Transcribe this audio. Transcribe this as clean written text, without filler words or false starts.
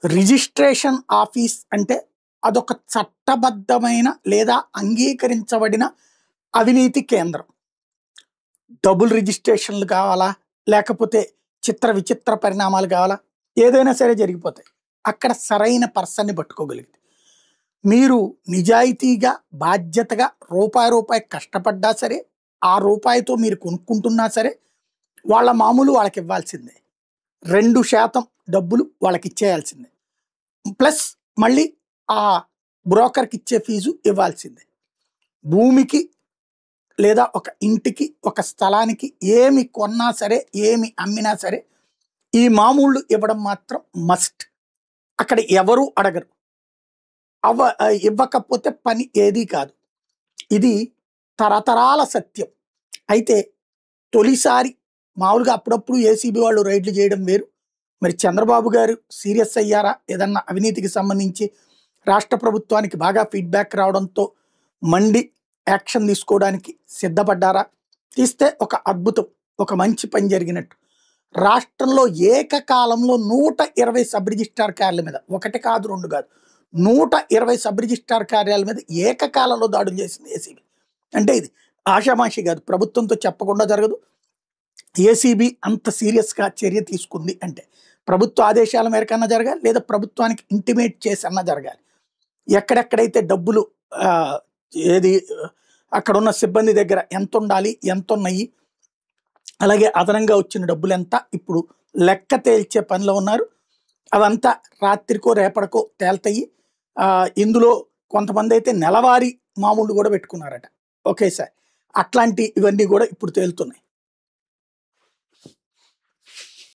Registration office అంటే అదొక చట్టబద్ధమైన లేదా అంగీకరించబడిన అవినీతి కేంద్రం. డబుల్ రిజిస్ట్రేషన్లు కావాలా, లేకపోతే చిత్ర విచిత్ర పరిణామాలు కావాలా, ఏదైనా సరే జరిగిపోతాయి అక్కడ సరైన పర్సన్ని పట్టుకోగలిగితే. మీరు నిజాయితీగా బాధ్యతగా రూపాయి కష్టపడ్డా సరే, ఆ రూపాయితో మీరు కొనుక్కుంటున్నా సరే వాళ్ళ మామూలు వాళ్ళకి ఇవ్వాల్సిందే. 2% డబ్బులు వాళ్ళకి ఇచ్చేయాల్సిందే. ప్లస్ మళ్ళీ ఆ బ్రోకర్కి ఇచ్చే ఫీజు ఇవ్వాల్సిందే. భూమికి లేదా ఒక ఇంటికి ఒక స్థలానికి ఏమి కొన్నా సరే ఏమి అమ్మినా సరే ఈ మామూళ్ళు ఇవ్వడం మాత్రం మస్ట్. అక్కడ ఎవరు అడగరు. ఇవ్వకపోతే పని ఏదీ కాదు. ఇది తరతరాల సత్యం. అయితే తొలిసారి మామూలుగా అప్పుడప్పుడు ఏసీబీ వాళ్ళు రైడ్లు చేయడం వేరు. మరి చంద్రబాబు గారు సీరియస్ అయ్యారా ఏదన్నా అవినీతికి సంబంధించి? రాష్ట్ర ప్రభుత్వానికి బాగా ఫీడ్బ్యాక్ రావడంతో మండి యాక్షన్ తీసుకోవడానికి సిద్ధపడ్డారా? తీస్తే ఒక అద్భుతం, ఒక మంచి పని జరిగినట్టు. రాష్ట్రంలో ఏకకాలంలో 120 సబ్ రిజిస్ట్రార్ కార్యాలయాల మీద, ఒకటి కాదు రెండు కాదు, 120 సబ్ రిజిస్ట్రార్ కార్యాలయాల మీద ఏకకాలంలో దాడులు చేసింది ఏసీబీ. అంటే ఇది ఆషామాషి కాదు, ప్రభుత్వంతో చెప్పకుండా జరగదు. ఏసీబీ అంత సీరియస్గా చర్య తీసుకుంది అంటే ప్రభుత్వ ఆదేశాల మేరకన్నా జరగాలి, లేదా ప్రభుత్వానికి ఇంటిమేట్ చేసి అన్నా జరగాలి. ఎక్కడెక్కడైతే డబ్బులు ఏది అక్కడ ఉన్న సిబ్బంది దగ్గర ఎంత ఉండాలి, ఎంత ఉన్నాయి, అలాగే అదనంగా వచ్చిన డబ్బులు ఎంత, ఇప్పుడు లెక్క తేల్చే పనిలో ఉన్నారు. అవంతా రాత్రికో రేపటికో తేల్తాయి. ఇందులో కొంతమంది అయితే నెలవారీ మామూలు కూడా పెట్టుకున్నారట ఒకేసారి. ఇవన్నీ కూడా ఇప్పుడు తేలుతున్నాయి.